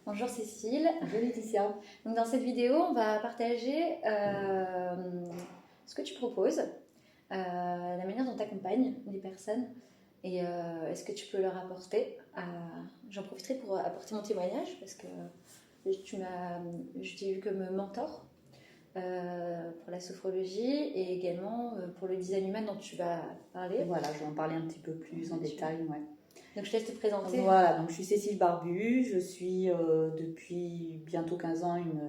Bonjour Cécile. Bonjour Laetitia. Donc dans cette vidéo, on va partager ce que tu proposes, la manière dont tu accompagnes les personnes et est-ce que tu peux leur apporter. J'en profiterai pour apporter mon témoignage parce que je t'ai eu comme mentor pour la sophrologie et également pour le design humain dont tu vas parler. Voilà, je vais en parler un petit peu plus en détail. Ouais. Donc je te laisse te présenter. Voilà, donc je suis Cécile Barbu, je suis depuis bientôt 15 ans une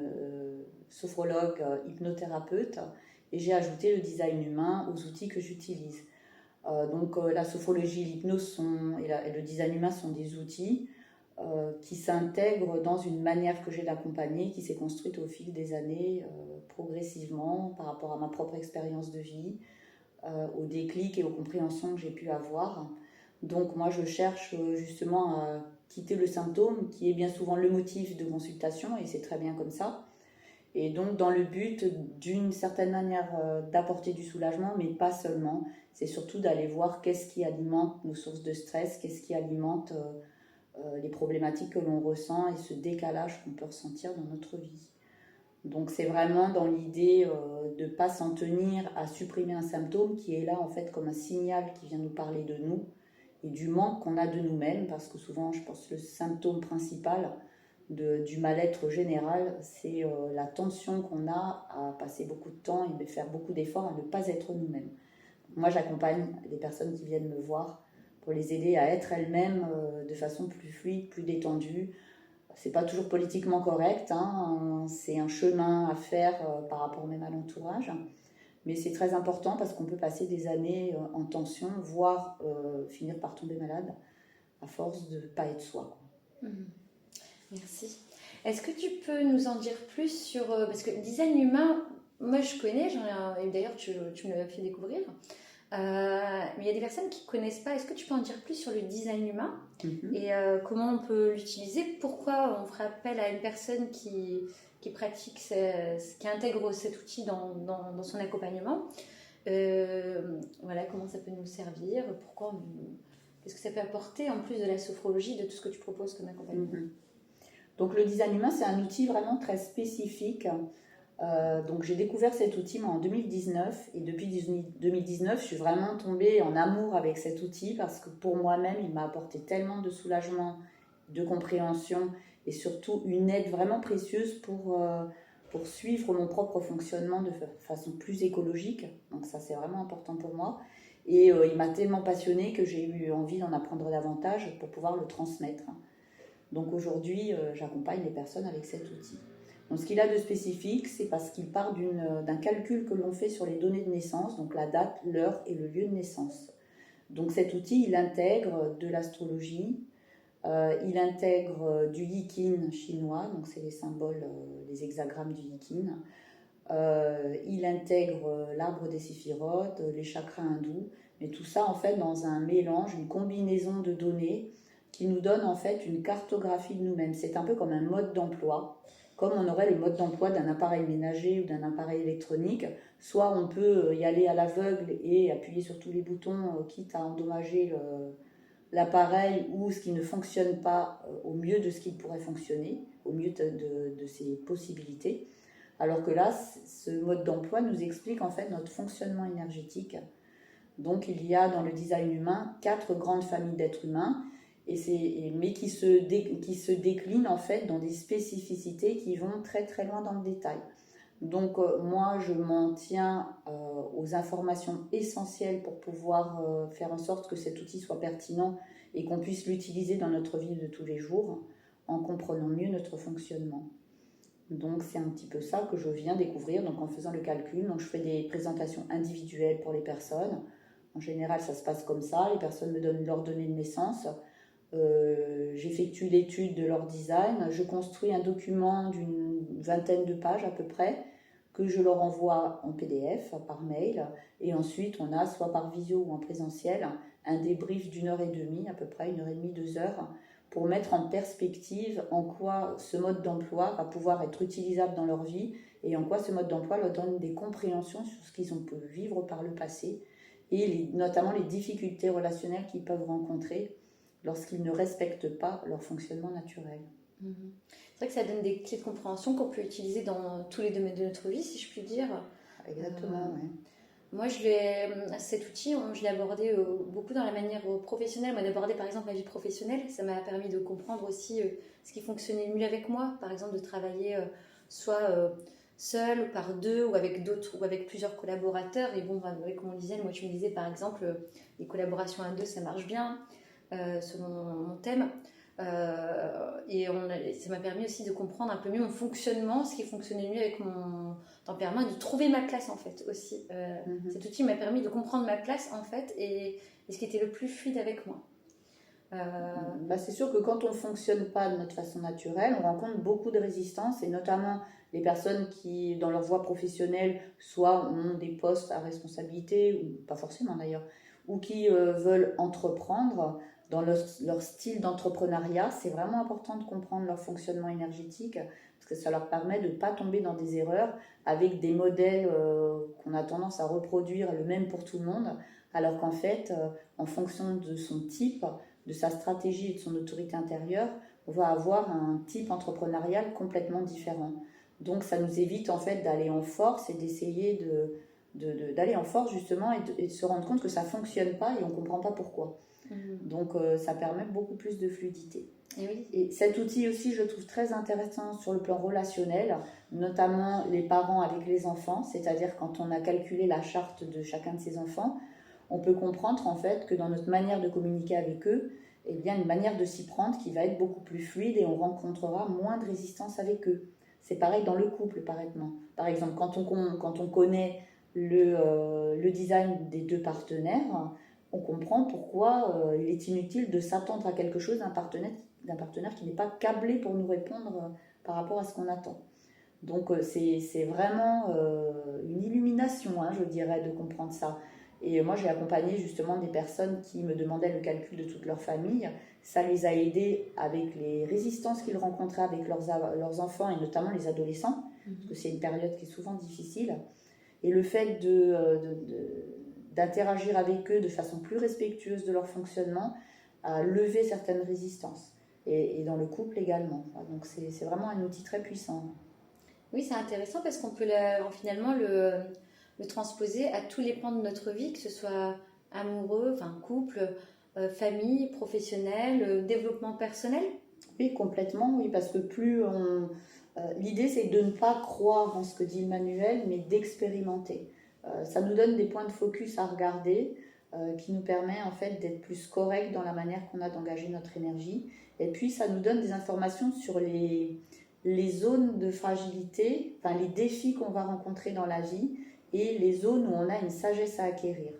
sophrologue hypnothérapeute et j'ai ajouté le design humain aux outils que j'utilise. La sophrologie, l'hypnose et le design humain sont des outils qui s'intègrent dans une manière que j'ai d'accompagner, qui s'est construite au fil des années progressivement par rapport à ma propre expérience de vie, aux déclics et aux compréhensions que j'ai pu avoir. Donc moi je cherche justement à quitter le symptôme qui est bien souvent le motif de consultation et c'est très bien comme ça. Et donc dans le but d'une certaine manière d'apporter du soulagement, mais pas seulement, c'est surtout d'aller voir qu'est-ce qui alimente nos sources de stress, qu'est-ce qui alimente les problématiques que l'on ressent et ce décalage qu'on peut ressentir dans notre vie. Donc c'est vraiment dans l'idée de ne pas s'en tenir à supprimer un symptôme qui est là en fait comme un signal qui vient nous parler de nous et du manque qu'on a de nous-mêmes, parce que souvent je pense que le symptôme principal du mal-être général, c'est la tension qu'on a à passer beaucoup de temps et de faire beaucoup d'efforts à ne pas être nous-mêmes. Moi j'accompagne les personnes qui viennent me voir pour les aider à être elles-mêmes de façon plus fluide, plus détendue. C'est pas toujours politiquement correct, hein, c'est un chemin à faire par rapport même à l'entourage. Mais c'est très important parce qu'on peut passer des années en tension, voire finir par tomber malade à force de ne pas être soi. Merci. Est-ce que tu peux nous en dire plus sur... parce que le design humain, moi je connais, et d'ailleurs tu me l'as fait découvrir, mais il y a des personnes qui ne connaissent pas. Est-ce que tu peux en dire plus sur le design humain et comment on peut l'utiliser? Pourquoi on ferait appel à une personne qui pratique, qui intègre cet outil dans son accompagnement? Voilà, comment ça peut nous servir? Qu'est-ce que ça peut apporter en plus de la sophrologie, de tout ce que tu proposes comme accompagnement? Donc le design humain, c'est un outil vraiment très spécifique. Donc j'ai découvert cet outil en 2019 et depuis 2019, je suis vraiment tombée en amour avec cet outil parce que pour moi-même, il m'a apporté tellement de soulagement, de compréhension et surtout une aide vraiment précieuse pour suivre mon propre fonctionnement de façon plus écologique. Donc ça, c'est vraiment important pour moi. Et il m'a tellement passionnée que j'ai eu envie d'en apprendre davantage pour pouvoir le transmettre. Donc aujourd'hui, j'accompagne les personnes avec cet outil. Donc ce qu'il a de spécifique, c'est parce qu'il part d'un calcul que l'on fait sur les données de naissance, donc la date, l'heure et le lieu de naissance. Donc cet outil, il intègre de l'astrologie, il intègre du Yikin chinois, donc c'est les symboles, les hexagrammes du Yikin. Il intègre l'arbre des séphirotes, les chakras hindous, mais tout ça en fait dans un mélange, une combinaison de données qui nous donne en fait une cartographie de nous-mêmes. C'est un peu comme un mode d'emploi, comme on aurait le mode d'emploi d'un appareil ménager ou d'un appareil électronique. Soit on peut y aller à l'aveugle et appuyer sur tous les boutons, quitte à endommager l'appareil ou ce qui ne fonctionne pas au mieux de ce qu'il pourrait fonctionner, au mieux de ses possibilités. Alors que là, ce mode d'emploi nous explique en fait notre fonctionnement énergétique. Donc il y a dans le design humain 4 grandes familles d'êtres humains, mais qui se déclinent en fait dans des spécificités qui vont très très loin dans le détail. Donc moi je m'en tiens aux informations essentielles pour pouvoir faire en sorte que cet outil soit pertinent et qu'on puisse l'utiliser dans notre vie de tous les jours en comprenant mieux notre fonctionnement. Donc c'est un petit peu ça que je viens découvrir donc en faisant le calcul. Donc je fais des présentations individuelles pour les personnes. En général ça se passe comme ça, les personnes me donnent leurs données de naissance. J'effectue l'étude de leur design, je construis un document d'une vingtaine de pages à peu près que je leur envoie en PDF par mail et ensuite on a soit par visio ou en présentiel un débrief d'1 heure et demie à peu près, 1 heure et demie, 2 heures pour mettre en perspective en quoi ce mode d'emploi va pouvoir être utilisable dans leur vie et en quoi ce mode d'emploi leur donne des compréhensions sur ce qu'ils ont pu vivre par le passé et notamment les difficultés relationnelles qu'ils peuvent rencontrer lorsqu'ils ne respectent pas leur fonctionnement naturel. Mhm. C'est vrai que ça donne des clés de compréhension qu'on peut utiliser dans tous les domaines de notre vie, si je puis dire. Exactement, oui. Moi, cet outil, je l'ai abordé beaucoup dans la manière professionnelle. Moi, d'aborder par exemple ma vie professionnelle, ça m'a permis de comprendre aussi ce qui fonctionnait le mieux avec moi. Par exemple, de travailler soit seul, par deux, ou avec d'autres, ou avec plusieurs collaborateurs. Et bon, avec mon design, moi, tu me disais par exemple, les collaborations à deux, ça marche bien, selon mon thème. Ça m'a permis aussi de comprendre un peu mieux mon fonctionnement, ce qui fonctionnait mieux avec mon tempérament, et de trouver ma place en fait aussi. Cet outil m'a permis de comprendre ma place en fait et ce qui était le plus fluide avec moi. C'est sûr que quand on ne fonctionne pas de notre façon naturelle, on rencontre beaucoup de résistance, et notamment les personnes qui, dans leur voie professionnelle, soit ont des postes à responsabilité, ou pas forcément d'ailleurs, ou qui veulent entreprendre dans leur style d'entrepreneuriat. C'est vraiment important de comprendre leur fonctionnement énergétique, parce que ça leur permet de ne pas tomber dans des erreurs avec des modèles qu'on a tendance à reproduire le même pour tout le monde, alors qu'en fait, en fonction de son type, de sa stratégie et de son autorité intérieure, on va avoir un type entrepreneurial complètement différent. Donc ça nous évite en fait d'aller en force et d'essayer d'aller en force justement et de se rendre compte que ça ne fonctionne pas et on ne comprend pas pourquoi. Donc ça permet beaucoup plus de fluidité. Et, oui. Et cet outil aussi, je le trouve très intéressant sur le plan relationnel, notamment les parents avec les enfants, c'est-à-dire quand on a calculé la charte de chacun de ses enfants, on peut comprendre en fait que dans notre manière de communiquer avec eux, eh bien une manière de s'y prendre qui va être beaucoup plus fluide et on rencontrera moins de résistance avec eux. C'est pareil dans le couple, par exemple, quand on connaît le design des deux partenaires, on comprend pourquoi il est inutile de s'attendre à quelque chose d'un partenaire qui n'est pas câblé pour nous répondre par rapport à ce qu'on attend. Donc c'est vraiment une illumination, je dirais, de comprendre ça. Et moi, j'ai accompagné justement des personnes qui me demandaient le calcul de toute leur famille. Ça les a aidés avec les résistances qu'ils rencontraient avec leurs enfants et notamment les adolescents, parce que c'est une période qui est souvent difficile. Et le fait d'interagir avec eux de façon plus respectueuse de leur fonctionnement a levé certaines résistances. Et dans le couple également. Donc c'est vraiment un outil très puissant. Oui, c'est intéressant parce qu'on peut finalement le transposer à tous les plans de notre vie, que ce soit amoureux, enfin couple, famille, professionnel, développement personnel. Oui, complètement, oui, parce que l'idée c'est de ne pas croire en ce que dit Emmanuel, mais d'expérimenter. Ça nous donne des points de focus à regarder, qui nous permet en fait d'être plus correct dans la manière qu'on a d'engager notre énergie. Et puis ça nous donne des informations sur les zones de fragilité, enfin les défis qu'on va rencontrer dans la vie et les zones où on a une sagesse à acquérir.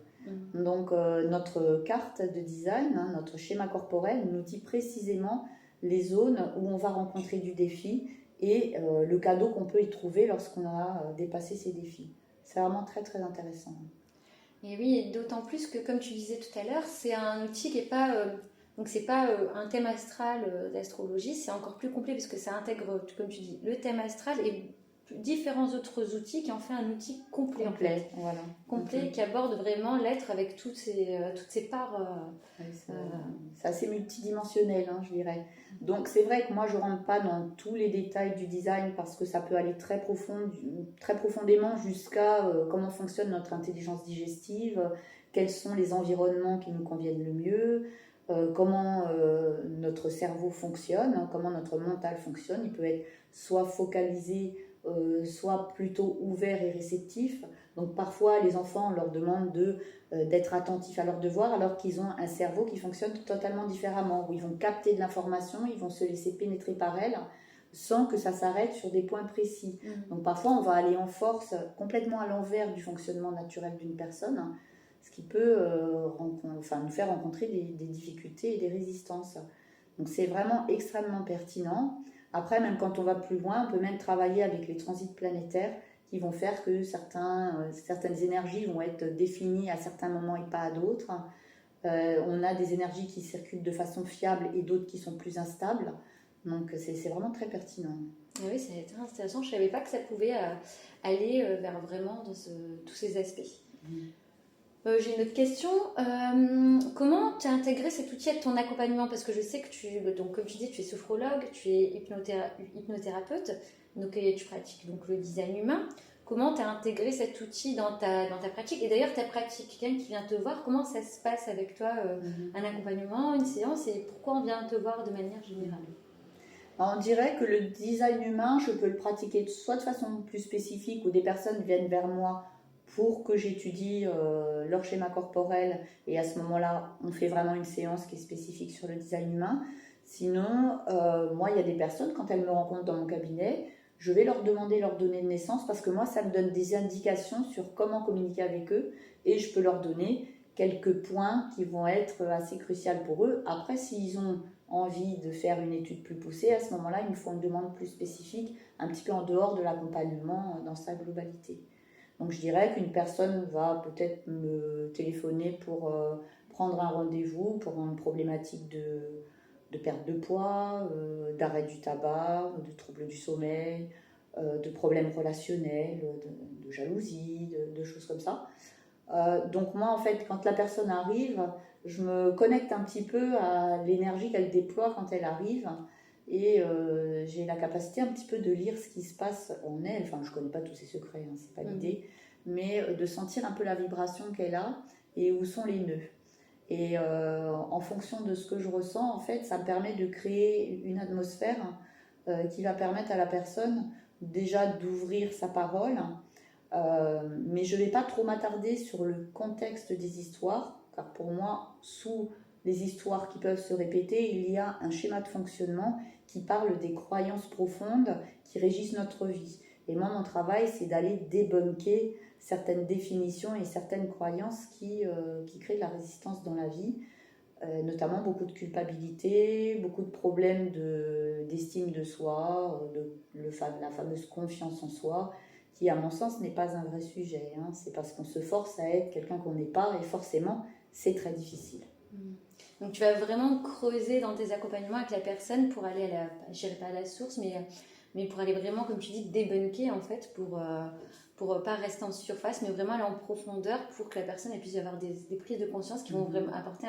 Donc notre carte de design, notre schéma corporel nous dit précisément les zones où on va rencontrer du défi et le cadeau qu'on peut y trouver lorsqu'on a dépassé ces défis. C'est vraiment très très intéressant. Et oui, d'autant plus que comme tu disais tout à l'heure, c'est un outil qui n'est pas... donc c'est pas un thème astral d'astrologie, c'est encore plus complet parce que ça intègre, comme tu dis, le thème astral et différents autres outils qui en fait un outil complet en fait. Voilà. Complet, qui aborde vraiment l'être avec toutes ses parts. C'est assez multidimensionnel, je dirais. Donc c'est vrai que moi je ne rentre pas dans tous les détails du design parce que ça peut aller très profondément jusqu'à comment fonctionne notre intelligence digestive, quels sont les environnements qui nous conviennent le mieux, comment notre cerveau fonctionne, comment notre mental fonctionne. Il peut être soit focalisé, soit plutôt ouvert et réceptif. Donc parfois les enfants, on leur demande d'être attentifs à leurs devoirs alors qu'ils ont un cerveau qui fonctionne totalement différemment, où ils vont capter de l'information, ils vont se laisser pénétrer par elle sans que ça s'arrête sur des points précis. Donc parfois on va aller en force complètement à l'envers du fonctionnement naturel d'une personne, ce qui peut nous faire rencontrer des difficultés et des résistances. Donc c'est vraiment extrêmement pertinent. Après, même quand on va plus loin, on peut même travailler avec les transits planétaires qui vont faire que certaines énergies vont être définies à certains moments et pas à d'autres. On a des énergies qui circulent de façon fiable et d'autres qui sont plus instables. Donc c'est vraiment très pertinent. Ah oui, c'est très intéressant. Je ne savais pas que ça pouvait aller vers vraiment tous ces aspects. J'ai une autre question. Comment tu as intégré cet outil à ton accompagnement? Parce que je sais que donc, comme tu dis, tu es sophrologue, tu es hypnothérapeute, donc tu pratiques donc, le design humain. Comment tu as intégré cet outil dans ta pratique? Et d'ailleurs, ta pratique, quelqu'un qui vient te voir, comment ça se passe avec toi, un accompagnement, une séance, et pourquoi on vient te voir de manière générale? On dirait que le design humain, je peux le pratiquer soit de façon plus spécifique, où des personnes viennent vers moi pour que j'étudie leur schéma corporel, et à ce moment-là, on fait vraiment une séance qui est spécifique sur le design humain. Sinon, moi, il y a des personnes, quand elles me rencontrent dans mon cabinet, je vais leur demander leurs données de naissance, parce que moi, ça me donne des indications sur comment communiquer avec eux, et je peux leur donner quelques points qui vont être assez cruciaux pour eux. Après, s'ils ont envie de faire une étude plus poussée, à ce moment-là, il me faut une demande plus spécifique, un petit peu en dehors de l'accompagnement dans sa globalité. Donc je dirais qu'une personne va peut-être me téléphoner pour prendre un rendez-vous pour une problématique de perte de poids, d'arrêt du tabac, de troubles du sommeil, de problèmes relationnels, de jalousie, de choses comme ça. Donc moi, en fait, quand la personne arrive, je me connecte un petit peu à l'énergie qu'elle déploie quand elle arrive, et j'ai la capacité un petit peu de lire ce qui se passe en elle. Enfin, je ne connais pas tous ses secrets, hein, c'est pas l'idée, mais de sentir un peu la vibration qu'elle a et où sont les nœuds. Et en fonction de ce que je ressens, en fait, ça me permet de créer une atmosphère qui va permettre à la personne déjà d'ouvrir sa parole. Mais je ne vais pas trop m'attarder sur le contexte des histoires, car pour moi, sous les histoires qui peuvent se répéter, il y a un schéma de fonctionnement qui parle des croyances profondes qui régissent notre vie. Et moi, mon travail, c'est d'aller débunker certaines définitions et certaines croyances qui créent de la résistance dans la vie, notamment beaucoup de culpabilité, beaucoup de problèmes d'estime de soi, la fameuse confiance en soi, qui à mon sens n'est pas un vrai sujet. Hein. C'est parce qu'on se force à être quelqu'un qu'on n'est pas, et forcément c'est très difficile. Donc tu vas vraiment creuser dans tes accompagnements avec la personne pour aller je dirais pas à la source, mais pour aller vraiment, comme tu dis, débunker en fait, pour pas rester en surface, mais vraiment aller en profondeur pour que la personne elle puisse avoir des prises de conscience qui vont vraiment apporter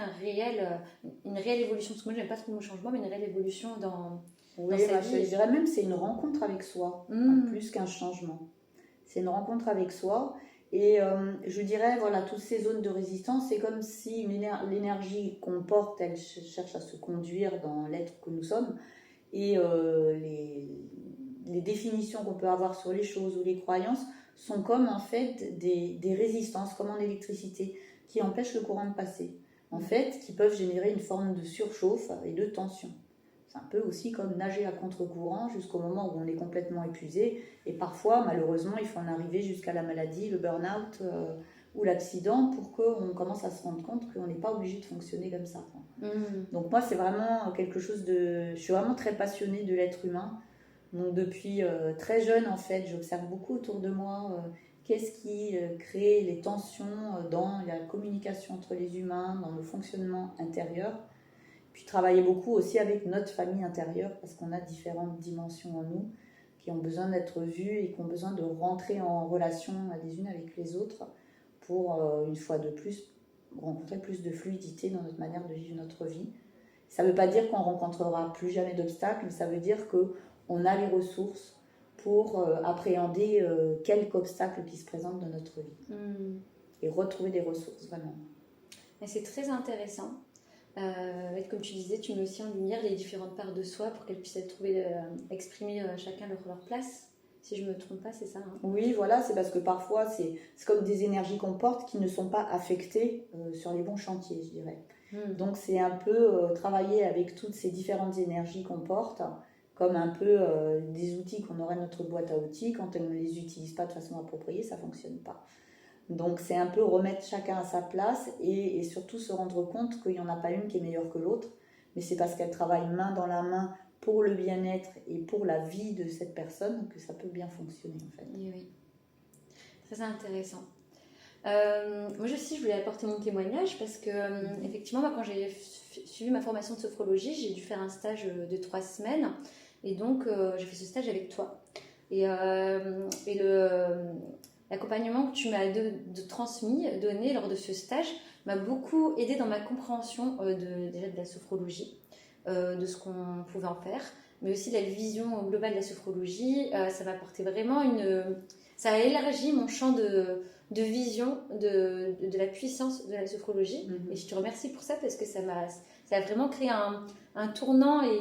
une réelle évolution. Parce que moi j'aime pas trop le mot changement, mais une réelle évolution dans sa vie. Je dirais même c'est une rencontre avec soi, plus qu'un changement. C'est une rencontre avec soi. Et je dirais, voilà, toutes ces zones de résistance, c'est comme si l'énergie qu'on porte, elle cherche à se conduire dans l'être que nous sommes. Et les définitions qu'on peut avoir sur les choses ou les croyances sont comme en fait des résistances, comme en électricité, qui empêchent le courant de passer. En fait, qui peuvent générer une forme de surchauffe et de tension. C'est un peu aussi comme nager à contre-courant jusqu'au moment où on est complètement épuisé. Et parfois, malheureusement, il faut en arriver jusqu'à la maladie, le burn-out ou l'accident pour qu'on commence à se rendre compte qu'on n'est pas obligé de fonctionner comme ça. Donc moi, c'est vraiment quelque chose de... Je suis vraiment très passionnée de l'être humain. Donc depuis très jeune, en fait, j'observe beaucoup autour de moi qu'est-ce qui crée les tensions dans la communication entre les humains, dans le fonctionnement intérieur. Puis travailler beaucoup aussi avec notre famille intérieure, parce qu'on a différentes dimensions en nous qui ont besoin d'être vues et qui ont besoin de rentrer en relation les unes avec les autres pour, une fois de plus, rencontrer plus de fluidité dans notre manière de vivre notre vie. Ça ne veut pas dire qu'on ne rencontrera plus jamais d'obstacles, mais ça veut dire qu'on a les ressources pour appréhender quelques obstacles qui se présentent dans notre vie. Et retrouver des ressources, vraiment. Et c'est très intéressant. Comme tu disais, tu mets aussi en lumière les différentes parts de soi pour qu'elles puissent être exprimer chacun leur place. Si je ne me trompe pas, c'est ça, hein. Oui, voilà, c'est parce que parfois, c'est comme des énergies qu'on porte qui ne sont pas affectées sur les bons chantiers, je dirais. Donc, c'est un peu travailler avec toutes ces différentes énergies qu'on porte, comme un peu des outils qu'on aurait dans notre boîte à outils. Quand on ne les utilise pas de façon appropriée, ça ne fonctionne pas. Donc, c'est un peu remettre chacun à sa place et surtout se rendre compte qu'il n'y en a pas une qui est meilleure que l'autre, mais c'est parce qu'elle travaille main dans la main pour le bien-être et pour la vie de cette personne que ça peut bien fonctionner en fait. Oui. Très intéressant. Moi aussi, je voulais apporter mon témoignage parce que, effectivement, moi, quand j'ai suivi ma formation de sophrologie, j'ai dû faire un stage de 3 semaines. Et donc, j'ai fait ce stage avec toi. l'accompagnement que tu m'as donné lors de ce stage m'a beaucoup aidé dans ma compréhension déjà de la sophrologie, de ce qu'on pouvait en faire, mais aussi de la vision globale de la sophrologie. Ça m'a apporté vraiment ça a élargi mon champ de vision de la puissance de la sophrologie. Et je te remercie pour ça parce que ça a vraiment créé un tournant et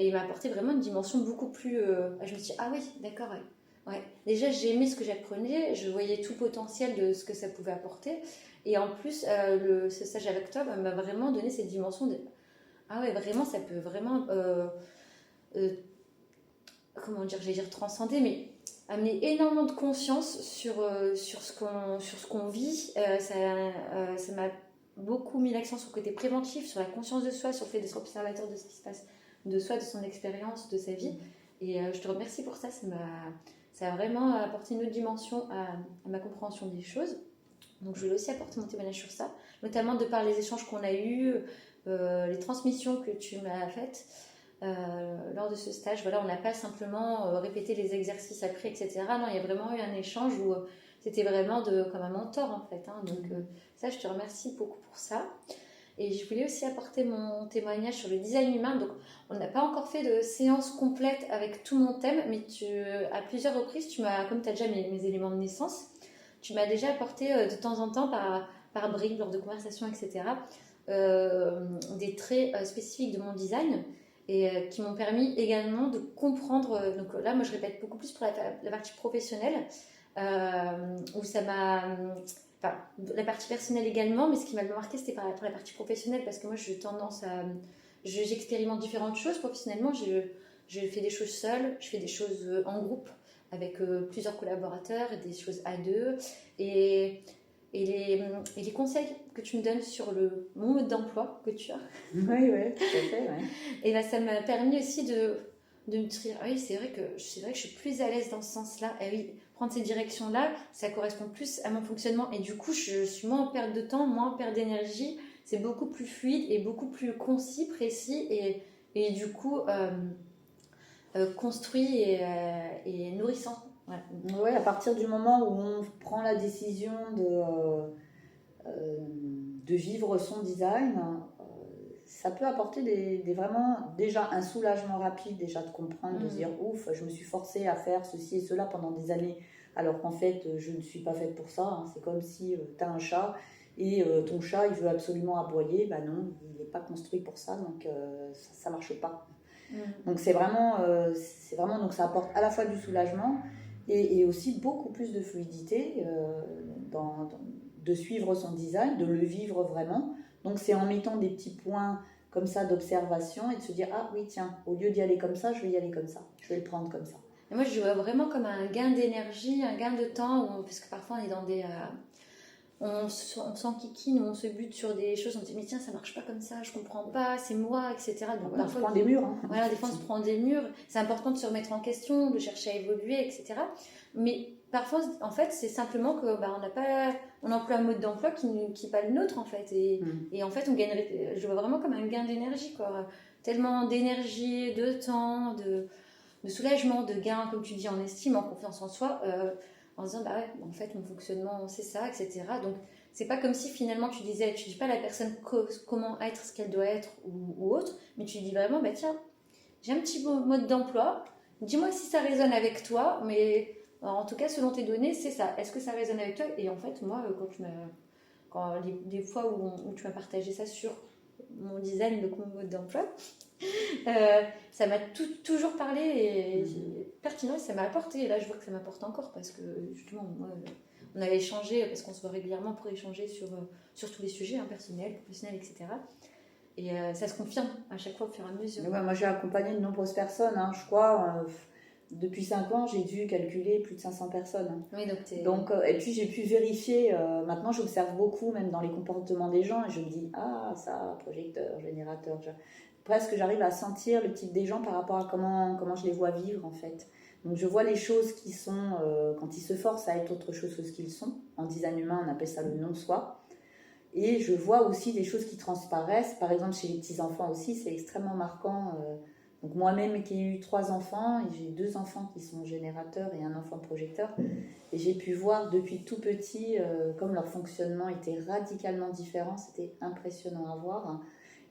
il m'a apporté vraiment une dimension beaucoup plus... je me suis dit, ah oui, d'accord, ouais. Ouais. Déjà, j'ai aimé ce que j'apprenais, je voyais tout le potentiel de ce que ça pouvait apporter. Et en plus, ce stage avec toi m'a vraiment donné cette dimension de... Ah ouais, vraiment, ça peut vraiment... comment dire, j'allais dire transcender, mais amener énormément de conscience sur ce qu'on vit. Ça m'a beaucoup mis l'accent sur le côté préventif, sur la conscience de soi, sur le fait d'être observateur de ce qui se passe de soi, de son expérience, de sa vie. Et je te remercie pour ça. Ça a vraiment apporté une autre dimension à ma compréhension des choses. Donc je voulais aussi apporter mon témoignage sur ça, notamment de par les échanges qu'on a eus, les transmissions que tu m'as faites. Lors de ce stage, voilà, on n'a pas simplement répété les exercices après, etc. Non, il y a vraiment eu un échange où c'était vraiment comme un mentor en fait. Hein. Donc ça, je te remercie beaucoup pour ça. Et je voulais aussi apporter mon témoignage sur le design humain. Donc, on n'a pas encore fait de séance complète avec tout mon thème, mais à plusieurs reprises, comme tu as déjà mes éléments de naissance, tu m'as déjà apporté de temps en temps par bribes, lors de conversations, etc., des traits spécifiques de mon design et qui m'ont permis également de comprendre. Donc là, moi, je répète beaucoup plus pour la partie professionnelle, où ça m'a... Enfin, la partie personnelle également, mais ce qui m'a marqué, c'était pour la partie professionnelle, parce que moi, j'expérimente différentes choses professionnellement. Je fais des choses seule, je fais des choses en groupe, avec plusieurs collaborateurs, des choses à deux. Et les conseils que tu me donnes sur mon mode d'emploi que tu as. Oui, tout à fait. Ouais. Et ben, ça m'a permis aussi de me dire, ah oui, c'est vrai que je suis plus à l'aise dans ce sens-là. Et oui, prendre ces directions-là, ça correspond plus à mon fonctionnement. Et du coup, je suis moins en perte de temps, moins en perte d'énergie. C'est beaucoup plus fluide et beaucoup plus concis, précis et du coup construit et nourrissant. Ouais. Ouais, à partir du moment où on prend la décision de vivre son design, ça peut apporter vraiment déjà un soulagement rapide, déjà de comprendre, de se dire ouf, je me suis forcée à faire ceci et cela pendant des années, alors qu'en fait je ne suis pas faite pour ça. Hein. C'est comme si tu as un chat et ton chat il veut absolument aboyer, bah non, il n'est pas construit pour ça, donc ça ne marche pas. Donc c'est vraiment donc ça apporte à la fois du soulagement et aussi beaucoup plus de fluidité de suivre son design, de le vivre vraiment. Donc c'est en mettant des petits points comme ça d'observation et de se dire ah oui tiens, au lieu d'y aller comme ça, je vais y aller comme ça, je vais le prendre comme ça. Et moi je vois vraiment comme un gain d'énergie, un gain de temps, parce que parfois on est dans on s'enquiquine, on se bute sur des choses, on se dit mais tiens ça marche pas comme ça, je comprends pas, c'est moi, etc. Donc parfois, on se prend des murs. Hein. Voilà, des fois on se prend des murs, c'est important de se remettre en question, de chercher à évoluer, etc. Mais parfois en fait c'est simplement que on emploie un mode d'emploi qui n'est pas le nôtre en fait. Et en fait on gagnerait, je vois vraiment comme un gain d'énergie, quoi. Tellement d'énergie, de temps, de soulagement, de gain, comme tu dis, en estime, en confiance en soi, en se disant bah ouais, en fait mon fonctionnement c'est ça, etc. Donc c'est pas comme si finalement tu dis pas à la personne comment être, ce qu'elle doit être ou autre, mais tu dis vraiment bah tiens, j'ai un petit mode d'emploi, dis-moi si ça résonne avec toi, mais en tout cas selon tes données c'est ça, est-ce que ça résonne avec toi? Et en fait moi les fois où tu m'as partagé ça sur mon design de mon mode d'emploi, ça m'a toujours parlé et pertinent, et ça m'a apporté. Et là je vois que ça m'apporte encore parce que justement moi, on avait échangé, parce qu'on se voit régulièrement pour échanger sur tous les sujets, personnels, professionnels, etc. Et ça se confirme à chaque fois au fur et à mesure. Ouais, moi j'ai accompagné de nombreuses personnes, hein, je crois. Depuis 5 ans, j'ai dû calculer plus de 500 personnes. Hein. Oui, donc, et puis j'ai pu vérifier, maintenant j'observe beaucoup, même dans les comportements des gens, et je me dis, ah ça, projecteur, générateur. Presque j'arrive à sentir le type des gens par rapport à comment je les vois vivre en fait. Donc je vois les choses qui sont, quand ils se forcent à être autre chose que ce qu'ils sont. En design humain, on appelle ça le non-soi. Et je vois aussi des choses qui transparaissent. Par exemple, chez les petits-enfants aussi, c'est extrêmement marquant. Donc moi-même qui ai eu 3 enfants, et j'ai 2 enfants qui sont générateurs et un enfant projecteur, et j'ai pu voir depuis tout petit comme leur fonctionnement était radicalement différent, c'était impressionnant à voir.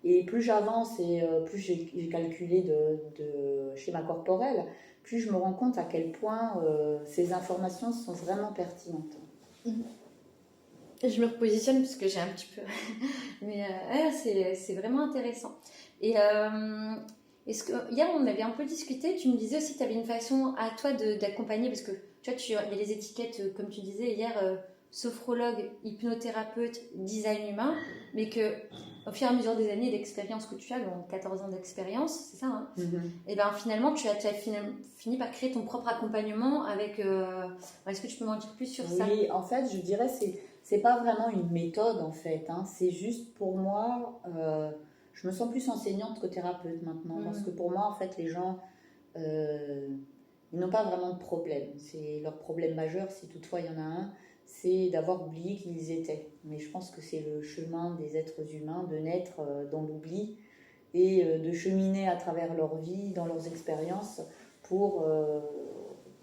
Et plus j'avance et plus j'ai calculé de schéma corporel, plus je me rends compte à quel point ces informations sont vraiment pertinentes. Je me repositionne parce que j'ai un petit peu. Mais c'est vraiment intéressant. Et est-ce que hier on avait un peu discuté, tu me disais aussi que tu avais une façon à toi d'accompagner, parce que tu vois, il y a les étiquettes, comme tu disais hier, sophrologue, hypnothérapeute, design humain, mais que au fur et à mesure des années d'expérience que tu as, donc 14 ans d'expérience, c'est ça, hein, et ben finalement tu as fini par créer ton propre accompagnement avec. Est-ce que tu peux m'en dire plus sur ça? Oui, en fait, je dirais c'est pas vraiment une méthode en fait, hein. C'est juste pour moi, je me sens plus enseignante que thérapeute maintenant, parce que pour moi en fait les gens ils n'ont pas vraiment de problème. C'est leur problème majeur, si toutefois il y en a un, c'est d'avoir oublié qui ils étaient. Mais je pense que c'est le chemin des êtres humains de naître dans l'oubli et de cheminer à travers leur vie, dans leurs expériences, pour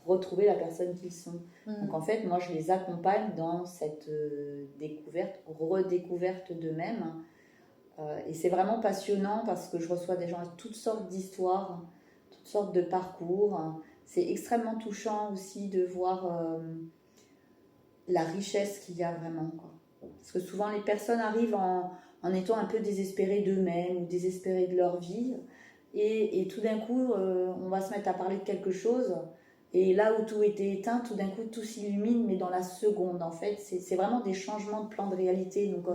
retrouver la personne qu'ils sont. Donc en fait, moi je les accompagne dans cette découverte, redécouverte d'eux-mêmes. Et c'est vraiment passionnant parce que je reçois des gens avec toutes sortes d'histoires, toutes sortes de parcours. C'est extrêmement touchant aussi de voir la richesse qu'il y a vraiment, quoi. Parce que souvent les personnes arrivent en étant un peu désespérées d'eux-mêmes ou désespérées de leur vie. Et tout d'un coup, on va se mettre à parler de quelque chose. Et là où tout était éteint, tout d'un coup, tout s'illumine, mais dans la seconde, en fait. C'est vraiment des changements de plan de réalité. Donc,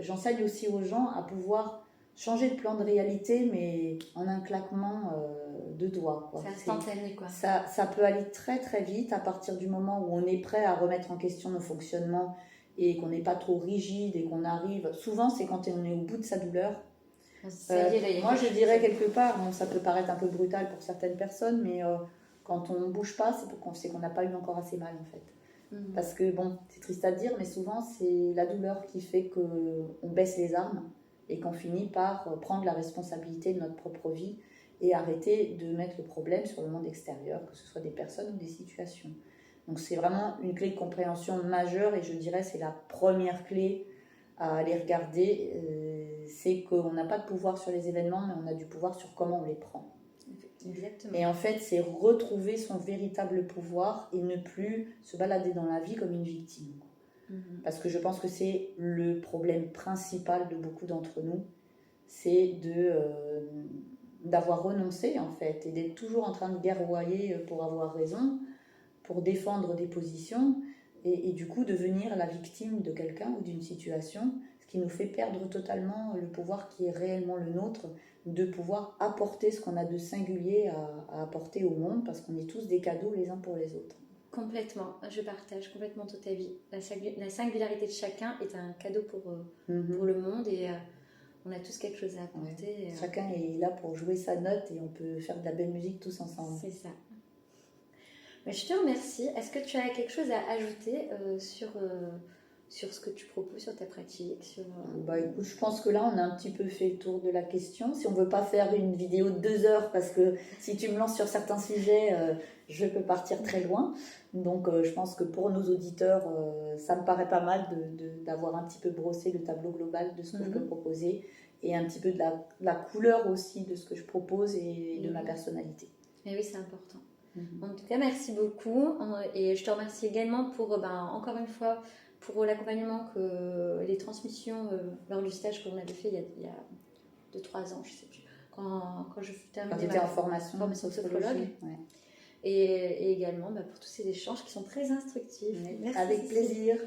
j'enseigne aussi aux gens à pouvoir changer de plan de réalité, mais en un claquement de doigts, quoi. C'est instantané, quoi. Ça peut aller très, très vite à partir du moment où on est prêt à remettre en question nos fonctionnements et qu'on n'est pas trop rigide et qu'on arrive... Souvent, c'est quand on est au bout de sa douleur. Moi, je dirais quelque part, bon, ça peut paraître un peu brutal pour certaines personnes, mais quand on ne bouge pas, c'est qu'on n'a pas eu encore assez mal, en fait. Parce que, bon, c'est triste à dire, mais souvent, c'est la douleur qui fait qu'on baisse les armes et qu'on finit par prendre la responsabilité de notre propre vie et arrêter de mettre le problème sur le monde extérieur, que ce soit des personnes ou des situations. Donc, c'est vraiment une clé de compréhension majeure et je dirais c'est la première clé à aller regarder, c'est qu'on n'a pas de pouvoir sur les événements, mais on a du pouvoir sur comment on les prend. Exactement. Et en fait, c'est retrouver son véritable pouvoir et ne plus se balader dans la vie comme une victime. Parce que je pense que c'est le problème principal de beaucoup d'entre nous, c'est d'avoir renoncé en fait et d'être toujours en train de guerroyer pour avoir raison, pour défendre des positions et du coup devenir la victime de quelqu'un ou d'une situation, ce qui nous fait perdre totalement le pouvoir qui est réellement le nôtre, de pouvoir apporter ce qu'on a de singulier à apporter au monde, parce qu'on est tous des cadeaux les uns pour les autres. Complètement, je partage complètement toute ta vie. La singularité de chacun est un cadeau pour le monde et on a tous quelque chose à apporter. Ouais. Chacun est là pour jouer sa note et on peut faire de la belle musique tous ensemble. C'est ça. Mais je te remercie. Est-ce que tu as quelque chose à ajouter sur ce que tu proposes, sur ta pratique Bah écoute, je pense que là on a un petit peu fait le tour de la question. Si on veut pas faire une vidéo de 2 heures, parce que si tu me lances sur certains sujets, je peux partir très loin. Donc je pense que pour nos auditeurs, ça me paraît pas mal d'avoir un petit peu brossé le tableau global de ce que je peux proposer et un petit peu de la couleur aussi de ce que je propose et de ma personnalité. Et oui, c'est important. En tout cas, merci beaucoup. Et je te remercie également pour, encore une fois, pour l'accompagnement, les transmissions lors du stage qu'on avait fait il y a 2-3 ans, je ne sais plus, quand je terminais ma formation sophrologue. Ouais. Et également pour tous ces échanges qui sont très instructifs. Merci, avec plaisir.